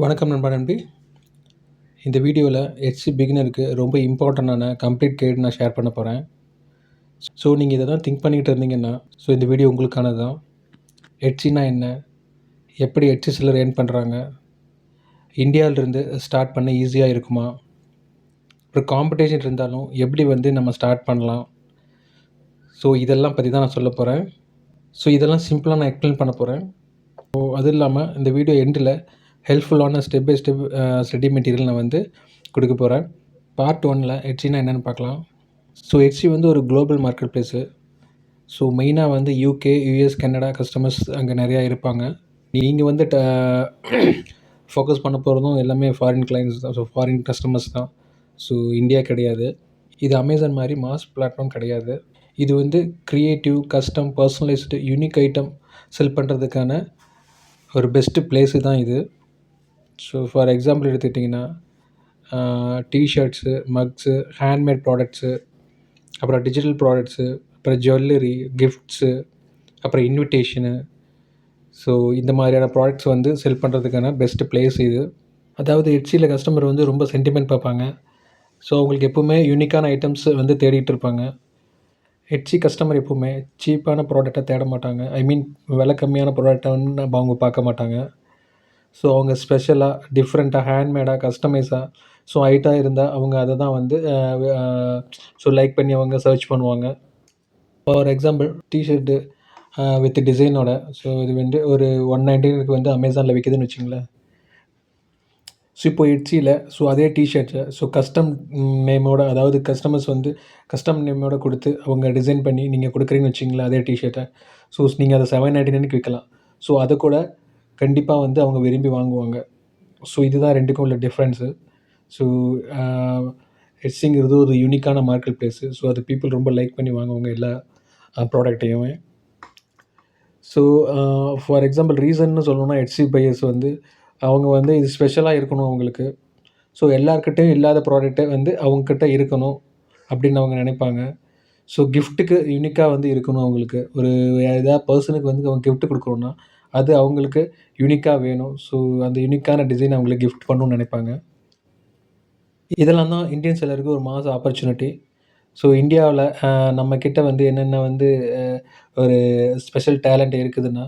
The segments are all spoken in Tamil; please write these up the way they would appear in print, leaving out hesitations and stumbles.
வணக்கம் நண்பா நண்பி. இந்த வீடியோவில் ஹெச்சி பிகினருக்கு ரொம்ப இம்பார்ட்டண்டான கம்ப்ளீட் கைடு நான் ஷேர் பண்ண போகிறேன். ஸோ நீங்கள் இதை தான் திங்க் பண்ணிகிட்டு இருந்தீங்கன்னா இந்த வீடியோ உங்களுக்கானது தான். ஹெச்சினா என்ன, எப்படி ஹெச்சி சிலர் ஏர்ன் பண்ணுறாங்க, இந்தியாவிலிருந்து ஸ்டார்ட் பண்ண ஈஸியாக இருக்குமா, ஒரு காம்படிஷன் இருந்தாலும் எப்படி நம்ம ஸ்டார்ட் பண்ணலாம். ஸோ இதெல்லாம் பற்றி தான் நான் சொல்ல போகிறேன். ஸோ இதெல்லாம் சிம்பிளாக நான் எக்ஸ்பிளைன் பண்ண போகிறேன். ஸோ அது இல்லாமல் இந்த வீடியோ எண்டில் ஹெல்ப்ஃபுல்லான step by step study material நான் கொடுக்க போகிறேன். பார்ட் 1ல் ஹெச்சினா என்னென்னு பார்க்கலாம். ஸோ ஹெச்சி ஒரு குளோபல் மார்க்கெட் ப்ளேஸு. ஸோ மெயினாக யூகே, யூஎஸ், கனடா கஸ்டமர்ஸ் அங்கே நிறையா இருப்பாங்க. நீங்கள் ஃபோக்கஸ் பண்ண போகிறதும் எல்லாமே ஃபாரின் கிளைண்ட்ஸ் தான். ஸோ ஃபாரின் கஸ்டமர்ஸ் தான். ஸோ இந்தியா கிடையாது. இது அமேசான் மாதிரி மாஸ் பிளாட்ஃபார்ம் கிடையாது. இது creative, custom, personalised, unique item sell பண்ணுறதுக்கான ஒரு பெஸ்ட்டு ப்ளேஸு தான் இது. ஸோ ஃபார் எக்ஸாம்பிள் எடுத்துக்கிட்டிங்கன்னா டிஷர்ட்ஸு, மக்ஸு, ஹேண்ட்மேட் ப்ராடக்ட்ஸு, அப்புறம் டிஜிட்டல் ப்ராடக்ட்ஸு, அப்புறம் ஜுவல்லரி, கிஃப்ட்ஸு, அப்புறம் இன்விடேஷனு. ஸோ இந்த மாதிரியான ப்ராடக்ட்ஸ் செல் பண்ணுறதுக்கான பெஸ்ட்டு ப்ளேஸ் இது. அதாவது ஹெச்சியில் கஸ்டமர் ரொம்ப சென்டிமெண்ட் பார்ப்பாங்க. ஸோ அவங்களுக்கு எப்போவுமே யூனிக்கான ஐட்டம்ஸ் தேடிகிட்டு இருப்பாங்க. ஹெச்சி கஸ்டமர் எப்போவுமே சீப்பான ப்ராடக்டை தேட மாட்டாங்க. விலை கம்மியான ப்ராடக்டை அவங்க பார்க்க மாட்டாங்க. ஸோ அவங்க ஸ்பெஷலாக, டிஃப்ரெண்ட்டாக, ஹேண்ட்மேடாக, கஸ்டமைஸாக ஐட்டாக இருந்தால் அவங்க அதை தான் லைக் பண்ணி அவங்க சர்ச் பண்ணுவாங்க. ஃபார் எக்ஸாம்பிள் டிஷர்ட்டு வித் டிசைனோட இது ஒரு 199க்கு அமேசானில் விற்கிதுன்னு வச்சுங்களேன். ஸோ இப்போ ஹெச்சியில் அதே டிஷர்ட்ஸை கஸ்டம் நேமோட, அதாவது கஸ்டமர்ஸ் கஸ்டம் நேமோட கொடுத்து அவங்க டிசைன் பண்ணி நீங்கள் கொடுக்குறீங்கன்னு வச்சிங்களேன் அதே டிஷர்ட்டை. நீங்கள் அதை 799க்கு விற்கலாம். அதை கூட கண்டிப்பாக அவங்க விரும்பி வாங்குவாங்க. இதுதான் ரெண்டுக்கும் உள்ள டிஃப்ரென்ஸு. ஹெச்சிங்கிறது ஒரு யூனிக்கான மார்க்கெட் ப்ளேஸு. அது பீப்புள் ரொம்ப லைக் பண்ணி வாங்குவாங்க எல்லா ப்ராடக்டையுமே. ஃபார் எக்ஸாம்பிள் ரீசன்னு சொல்லணும்னா ஹெச்சி பையர்ஸ் அவங்க இது ஸ்பெஷலாக இருக்கணும் அவங்களுக்கு. எல்லார்கிட்டையும் இல்லாத ப்ராடக்ட்டை அவங்கக்கிட்ட இருக்கணும் அப்படின்னு அவங்க நினைப்பாங்க. கிஃப்ட்டுக்கு யூனிக்காக இருக்கணும் அவங்களுக்கு. ஒரு ஏதாவது பர்சனுக்கு அவங்க கிஃப்ட் கொடுக்குறோன்னா அது அவங்களுக்கு யூனிக்காக வேணும். அந்த யூனிக்கான டிசைன் அவங்களுக்கு கிஃப்ட் பண்ணணும்னு நினைப்பாங்க. இதெல்லாம் தான் இந்தியன் செல்லருக்கு ஒரு மாஸ் ஆப்பர்ச்சுனிட்டி. இந்தியாவில் நம்மக்கிட்ட என்னென்ன ஒரு ஸ்பெஷல் டேலண்ட் இருக்குதுன்னா,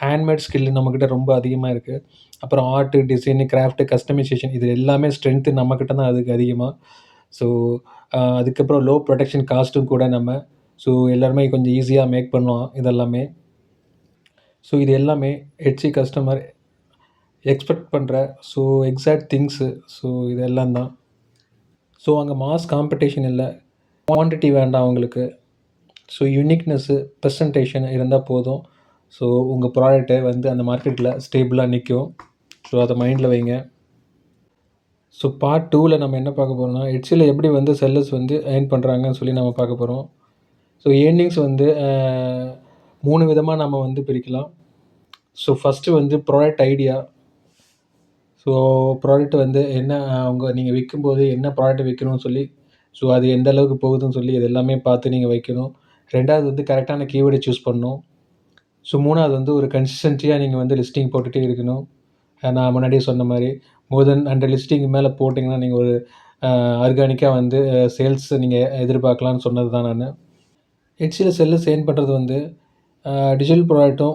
ஹேண்ட்மேட் ஸ்கில் நம்மக்கிட்ட ரொம்ப அதிகமாக இருக்குது. அப்புறம் ஆர்ட்டு, டிசைனு, கிராஃப்ட்டு, கஸ்டமைசேஷன் இது எல்லாமே ஸ்ட்ரென்த்து நம்மக்கிட்ட தான் அதுக்கு அதிகமாக. அதுக்கப்புறம் லோ ப்ரொடக்ஷன் காஸ்ட்டும் கூட நம்ம எல்லாருமே கொஞ்சம் ஈஸியாக மேக் பண்ணுவோம் இதெல்லாமே. இது எல்லாமே ஹெச்சி கஸ்டமர் எக்ஸ்பெக்ட் பண்ணுற எக்ஸாக்ட் திங்ஸு. இதெல்லாம் தான். அங்கே மாஸ் காம்படிஷன் இல்லை, குவான்டிட்டி வேண்டாம் அவங்களுக்கு. யூனிக்னஸ்ஸு, ப்ரெசன்டேஷன் இருந்தால் போதும். உங்கள் ப்ராடக்ட்டை அந்த மார்க்கெட்டில் ஸ்டேபிளாக நிற்கும். அதை மைண்டில் வைங்க. பார்ட் 2ல் நம்ம என்ன பார்க்க போகிறோம்னா, ஹெச்சியில் எப்படி செல்லர்ஸ் ஏர்ன் பண்ணுறாங்கன்னு சொல்லி நம்ம பார்க்க போகிறோம். ஏர்னிங்ஸ் 3 விதமாக நம்ம பிரிக்கலாம். First product idea. ப்ராடக்ட் என்ன நீங்கள் விற்கும்போது என்ன ப்ராடக்ட் விற்கணும்னு சொல்லி அது எந்த அளவுக்கு போகுதுன்னு சொல்லி இது எல்லாமே பார்த்து நீங்கள் வைக்கணும். 2வது கரெக்டான கீவேர்டை சூஸ் பண்ணணும். 3வது ஒரு கன்சிஸ்டன்சியாக நீங்கள் லிஸ்டிங் போட்டுகிட்டே இருக்கணும். நான் முன்னாடியே சொன்ன மாதிரி மோர் தென் 100 லிஸ்டிங்கு மேலே போட்டிங்கன்னா நீங்கள் ஒரு ஆர்கானிக்காக சேல்ஸ் நீங்கள் எதிர்பார்க்கலான்னு சொன்னது தான் நான். ஹெச்சியில் செல்லர்ஸ் ஏர்ன் பண்ணுறது டிஜிட்டல் ப்ராடக்ட்டும்,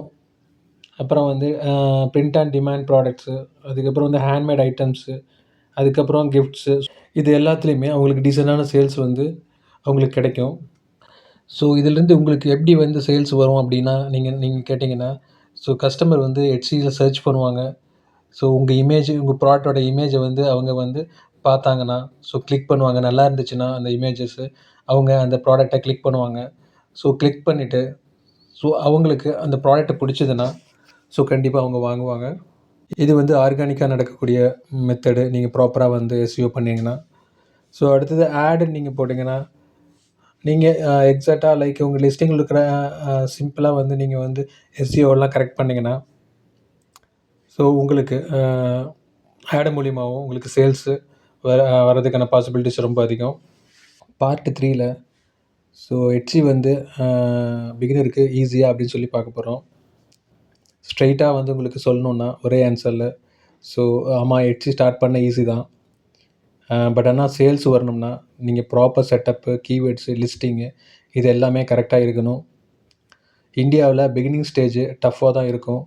அப்புறம் பிரிண்ட் அண்ட் டிமாண்ட் ப்ராடக்ட்ஸு, அதுக்கப்புறம் ஹேண்ட்மேட் ஐட்டம்ஸு, அதுக்கப்புறம் கிஃப்ட்ஸு. இது எல்லாத்துலேயுமே அவங்களுக்கு டீசெண்டான சேல்ஸ் அவங்களுக்கு கிடைக்கும். இதிலேருந்து உங்களுக்கு எப்படி சேல்ஸ் வரும் அப்படின்னா, நீங்கள் கேட்டிங்கன்னா கஸ்டமர் ஹெச்சியில் சர்ச் பண்ணுவாங்க. உங்கள் உங்கள் ப்ராடக்டோட இமேஜை அவங்க பார்த்தாங்கன்னா கிளிக் பண்ணுவாங்க. நல்லா இருந்துச்சுன்னா அந்த இமேஜஸ்ஸு அவங்க அந்த ப்ராடக்டை கிளிக் பண்ணுவாங்க. கிளிக் பண்ணிவிட்டு அவங்களுக்கு அந்த ப்ராடக்ட்டை பிடிச்சதுன்னா கண்டிப்பாக அவங்க வாங்குவாங்க. இது ஆர்கானிக்காக நடக்கக்கூடிய மெத்தடு. நீங்கள் ப்ராப்பராக எஸ்இஓ பண்ணிங்கன்னா. அடுத்தது ஆடுன்னு நீங்கள் போட்டிங்கன்னா, நீங்கள் எக்ஸாக்டாக லைக் உங்கள் லிஸ்டிங்கில் இருக்கிற சிம்பிளாக நீங்கள் எஸ்இஓலாம் கரெக்ட் பண்ணிங்கன்னா உங்களுக்கு ஆடு மூலியமாகவும் உங்களுக்கு சேல்ஸு வரதுக்கான பாசிபிலிட்டிஸ் ரொம்ப அதிகம். பார்ட் 3ல் ஹெச்சி பிகினருக்கு ஈஸியாக அப்படின்னு சொல்லி பார்க்க போகிறோம். ஸ்ட்ரைட்டாக உங்களுக்கு சொல்லணுன்னா ஒரே ஆன்சரில் ஸோ ஆமாம், எட்சி ஸ்டார்ட் பண்ண ஈஸி தான். பட் ஆனால் சேல்ஸ் வரணும்னா நீங்கள் ப்ராப்பர் செட்டப்பு, கீவேர்ட்ஸு, லிஸ்டிங்கு இது எல்லாமே கரெக்டாக இருக்கணும். இந்தியாவில் பிகினிங் ஸ்டேஜ் டஃப்பாக தான் இருக்கும்.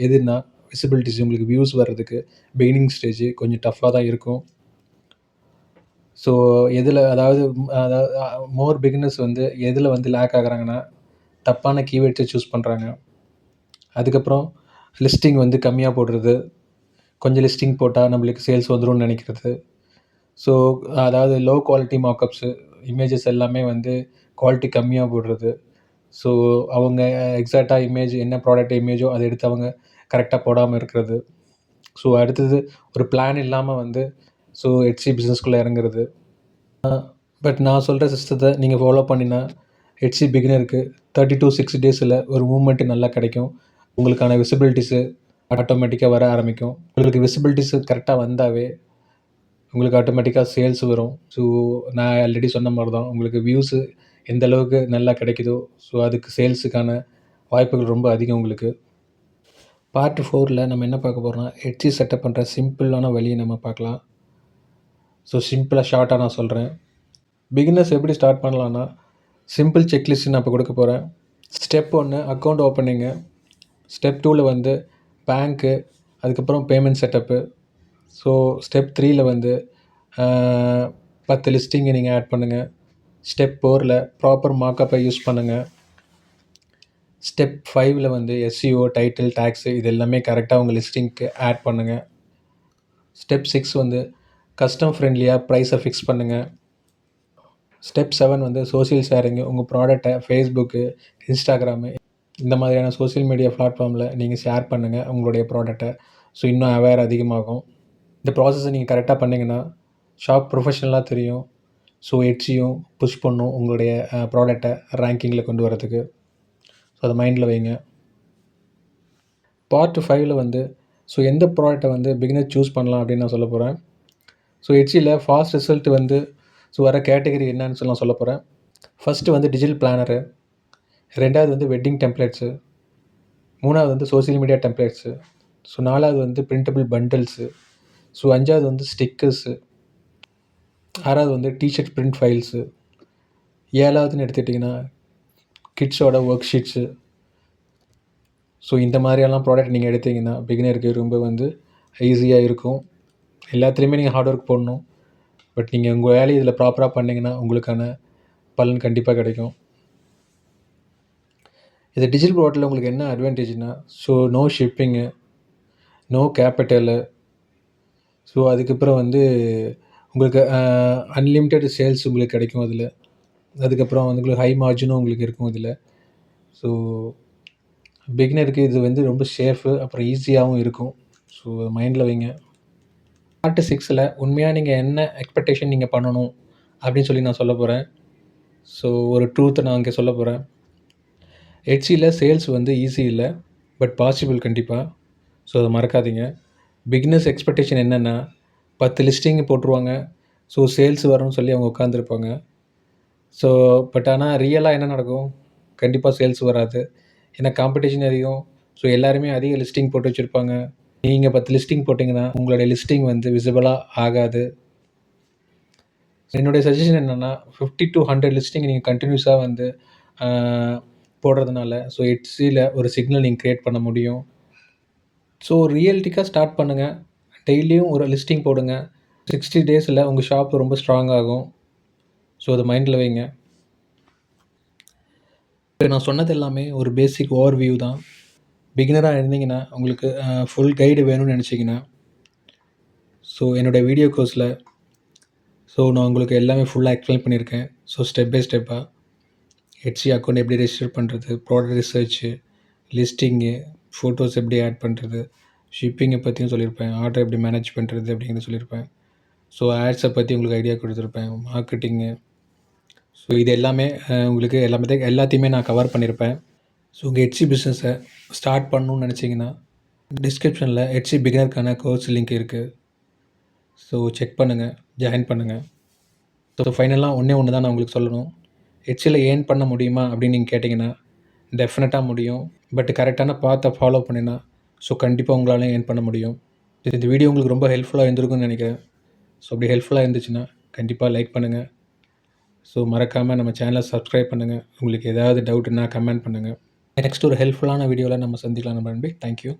எதுனா விசிபிலிட்டிஸ், உங்களுக்கு வியூஸ் வர்றதுக்கு பிகினிங் ஸ்டேஜ் கொஞ்சம் டஃப்பாக தான் இருக்கும். ஸோ எதில் அதாவது மோர் பிகினர்ஸ் வந்து எதில் வந்து லேக் ஆகுறாங்கன்னா, தப்பான கீவேர்ட்ஸை சூஸ் பண்ணுறாங்க. அதுக்கப்புறம் லிஸ்டிங் வந்து கம்மியாக போடுறது, கொஞ்சம் லிஸ்டிங் போட்டால் நம்மளுக்கு சேல்ஸ் வந்துரும்னு நினைக்கிறது. ஸோ அதாவது லோ குவாலிட்டி மார்க்கப்ஸு, இமேஜஸ் எல்லாமே வந்து குவாலிட்டி கம்மியாக போடுறது. ஸோ அவங்க எக்ஸாக்டாக இமேஜ் என்ன ப்ராடக்ட் இமேஜோ அதை எடுத்து அவங்க கரெக்டாக போடாமல் இருக்கிறது. ஸோ அடுத்தது ஒரு பிளான் இல்லாமல் வந்து ஸோ எட்சி பிஸ்னஸ்குள்ளே இறங்குறது. பட் நான் சொல்கிற சிஸ்டத்தை நீங்கள் ஃபாலோ பண்ணினா எட்சி பிகினருக்கு 30 to 60 டேஸில் ஒரு மூவ்மெண்ட்டு நல்லா கிடைக்கும். உங்களுக்கான விசிபிலிட்டிஸு ஆட்டோமேட்டிக்காக வர ஆரம்பிக்கும். உங்களுக்கு விசிபிலிட்டிஸு கரெக்டாக வந்தாவே உங்களுக்கு ஆட்டோமேட்டிக்காக சேல்ஸ் வரும். ஸோ நான் ஆல்ரெடி சொன்ன மாதிரி தான், உங்களுக்கு வியூஸு எந்த அளவுக்கு நல்லா கிடைக்குதோ ஸோ அதுக்கு சேல்ஸுக்கான வாய்ப்புகள் ரொம்ப அதிகம் உங்களுக்கு. பார்ட் 4ல் நம்ம என்ன பார்க்க போகிறோம்னா, எட்சி செட்டப் பண்ணுற சிம்பிளான வழியை நம்ம பார்க்கலாம். ஸோ சிம்பிளாக ஷார்ட்டாக நான் சொல்கிறேன். பிகினர்ஸ் எப்படி ஸ்டார்ட் பண்ணலான்னா, சிம்பிள் செக்லிஸ்ட் நான் இப்போ கொடுக்க போகிறேன். ஸ்டெப் 1 அக்கௌண்ட் ஓப்பனிங்கு, ஸ்டெப் 2ல் வந்து பேங்க்கு, அதுக்கப்புறம் பேமெண்ட் செட்டப்பு. ஸோ ஸ்டெப் 3ல் வந்து 10 லிஸ்டிங்கை நீங்கள் ஆட் பண்ணுங்கள். ஸ்டெப் 4ல் ப்ராப்பர் மார்க்கப்பை யூஸ் பண்ணுங்கள். ஸ்டெப் 5ல் வந்து எஸ்இஓ, டைட்டில், டேக்ஸு இது எல்லாமே கரெக்டாக உங்கள் லிஸ்டிங்க்கு ஆட் பண்ணுங்கள். ஸ்டெப் 6 வந்து கஸ்டம் ஃப்ரெண்ட்லியாக ப்ரைஸை ஃபிக்ஸ் பண்ணுங்கள். ஸ்டெப் 7 வந்து சோஷியல் ஷேரிங்கு, உங்கள் ப்ராடக்டை ஃபேஸ்புக்கு, இன்ஸ்டாகிராமு இந்த மாதிரியான சோஷியல் மீடியா பிளாட்ஃபார்மில் நீங்கள் ஷேர் பண்ணுங்கள் உங்களுடைய ப்ராடக்டை. ஸோ இன்னும் அவேர் அதிகமாகும். இந்த ப்ராசஸை நீங்கள் கரெக்டாக பண்ணிங்கன்னா ஷாப் ப்ரொஃபஷ்னலாக தெரியும். ஸோ எட்சியும் புஷ் பண்ணும் உங்களுடைய ப்ராடக்டை ரேங்கிங்கில் கொண்டு வரதுக்கு. ஸோ அதை மைண்டில் வைங்க. பார்ட் 5ல் வந்து ஸோ எந்த ப்ராடக்டை வந்து பிகினர் சூஸ் பண்ணலாம் அப்படின்னு நான் சொல்ல போகிறேன். ஸோ எட்சியில் ஃபாஸ்ட் ரிசல்ட் வந்து ஸோ வர கேட்டகரி என்னன்னு சொல்லி நான் சொல்ல போகிறேன். ஃபஸ்ட்டு வந்து டிஜிட்டல் பிளானரு, 2வது வந்து வெட்டிங் டெம்ப்ளேட்ஸு, 3வது வந்து சோஷியல் மீடியா டெம்ப்ளேட்ஸு, ஸோ 4வது வந்து பிரிண்டபிள் பண்டில்ஸு, ஸோ 5வது வந்து ஸ்டிக்கர்ஸு, 6வது வந்து டிஷர்ட் பிரிண்ட் ஃபைல்ஸு, 7வதுன்னு எடுத்துக்கிட்டிங்கன்னா கிட்ஸோட ஒர்க் ஷீட்ஸு. ஸோ இந்த மாதிரியெல்லாம் ப்ராடக்ட் நீங்கள் எடுத்திங்கன்னா பிகினருக்கு ரொம்ப வந்து ஈஸியாக இருக்கும். எல்லாத்துலேயுமே நீங்கள் ஹார்ட் ஒர்க் போடணும். பட் நீங்கள் உங்கள் வேலையை இதில் ப்ராப்பராக பண்ணிங்கன்னா உங்களுக்கான பலன் கண்டிப்பாக கிடைக்கும். இது டிஜிட்டல் ப்ராடக்ட்டில் உங்களுக்கு என்ன அட்வான்டேஜ்னால், so no shipping, no capital, so அதுக்கப்புறம் வந்து உங்களுக்கு அன்லிமிட்டெட் சேல்ஸ் உங்களுக்கு கிடைக்கும் அதில். அதுக்கப்புறம் வந்து உங்களுக்கு ஹை மார்ஜினும் உங்களுக்கு இருக்கும் இதில். ஸோ பிகினருக்கு இது வந்து ரொம்ப சேஃபு, அப்புறம் ஈஸியாகவும் இருக்கும். ஸோ மைண்டில் வைங்க. பார்ட் 6ல் உண்மையாக நீங்கள் என்ன எக்ஸ்பெக்டேஷன் நீங்கள் பண்ணணும் அப்படின்னு சொல்லி நான் சொல்ல போகிறேன். ஸோ ஒரு ட்ரூத்தை நான் இங்கே சொல்ல போகிறேன். எட்சியில் சேல்ஸ் வந்து ஈஸி இல்லை, பட் பாசிபிள் கண்டிப்பாக. ஸோ அதை மறக்காதீங்க. பிகினர்ஸ் எக்ஸ்பெக்டேஷன் என்னென்னா 10 லிஸ்டிங் போட்டுருவாங்க, ஸோ சேல்ஸ் வரும்னு சொல்லி அவங்க உட்காந்துருப்பாங்க. ஸோ பட் ஆனால் ரியலாக என்ன நடக்கும், கண்டிப்பாக சேல்ஸ் வராது. ஏன்னா காம்படிஷன் அதிகம். ஸோ எல்லாருமே அதிக லிஸ்டிங் போட்டு வச்சுருப்பாங்க. நீங்கள் 10 லிஸ்டிங் போட்டிங்கன்னா உங்களுடைய லிஸ்டிங் வந்து விசிபிளாக ஆகாது. என்னுடைய சஜஷன் என்னென்னா 50 to 100 லிஸ்டிங் நீங்கள் கண்டினியூஸாக வந்து போடுறதுனால ஸோ எட்சியில் ஒரு சிக்னல் நீங்கள் க்ரியேட் பண்ண முடியும். ஸோ ரியலிட்டிக்காக ஸ்டார்ட் பண்ணுங்கள். டெய்லியும் ஒரு லிஸ்டிங் போடுங்க. 60 டேஸில் உங்கள் ஷாப் ரொம்ப ஸ்ட்ராங் ஆகும். ஸோ அதை மைண்டில் வைங்க. இப்போ நான் சொன்னது எல்லாமே ஒரு பேசிக் ஓவர்வியூ தான். பிகினராக இருந்தீங்கன்னா உங்களுக்கு ஃபுல் கைடு வேணும்னு நினச்சிங்கன்னா ஸோ என்னோடய வீடியோ கோர்ஸில் ஸோ நான் உங்களுக்கு எல்லாமே ஃபுல்லாக எக்ஸ்பிளைன் பண்ணியிருக்கேன். ஸோ ஸ்டெப் பை ஸ்டெப்பாக எட்சி அக்கௌண்ட் எப்படி ரெஜிஸ்டர் பண்ணுறது, ப்ராடக்ட் ரிசர்ச்சு, லிஸ்டிங்கு, ஃபோட்டோஸ் எப்படி ஆட் பண்ணுறது, ஷிப்பிங்கை பற்றியும் சொல்லியிருப்பேன், ஆர்டர் எப்படி மேனேஜ் பண்ணுறது அப்படிங்கிறத சொல்லியிருப்பேன். ஸோ ஆட்ஸை பற்றி உங்களுக்கு ஐடியா கொடுத்துருப்பேன், மார்க்கெட்டிங்கு. ஸோ இது எல்லாமே உங்களுக்கு எல்லாத்தையுமே நான் கவர் பண்ணியிருப்பேன். ஸோ உங்கள் எட்சி பிஸ்னஸை ஸ்டார்ட் பண்ணணுன்னு நினச்சிங்கன்னா டிஸ்கிரிப்ஷனில் எட்சி பிகினருக்கான கோர்ஸ் லிங்க் இருக்குது. ஸோ செக் பண்ணுங்கள், ஜாயின் பண்ணுங்கள். ஸோ ஃபைனலாக ஒன்று தான் நான் உங்களுக்கு சொல்லணும். எட்சியில் ஏர்ன் பண்ண முடியுமா அப்படின்னு நீங்கள் கேட்டிங்கன்னா டெஃபினட்டாக முடியும். பட் கரெக்டான பாத்தை ஃபாலோ பண்ணினா ஸோ கண்டிப்பாக உங்களால் ஏர்ன் பண்ண முடியும். இந்த வீடியோ உங்களுக்கு ரொம்ப ஹெல்ப்ஃபுல்லாக இருந்திருக்கும்னு நினைக்கிறேன். ஸோ அப்படி ஹெல்ப்ஃபுல்லாக இருந்துச்சுன்னா கண்டிப்பாக லைக் பண்ணுங்கள். ஸோ மறக்காமல் நம்ம சேனலை சப்ஸ்கிரைப் பண்ணுங்கள். உங்களுக்கு ஏதாவது டவுட்னா கமெண்ட் பண்ணுங்கள். நெக்ஸ்ட் ஒரு ஹெல்ப்ஃபுல்லான வீடியோவில் நம்ம சந்திக்கலாம் நண்பர்களே. தேங்க்யூ.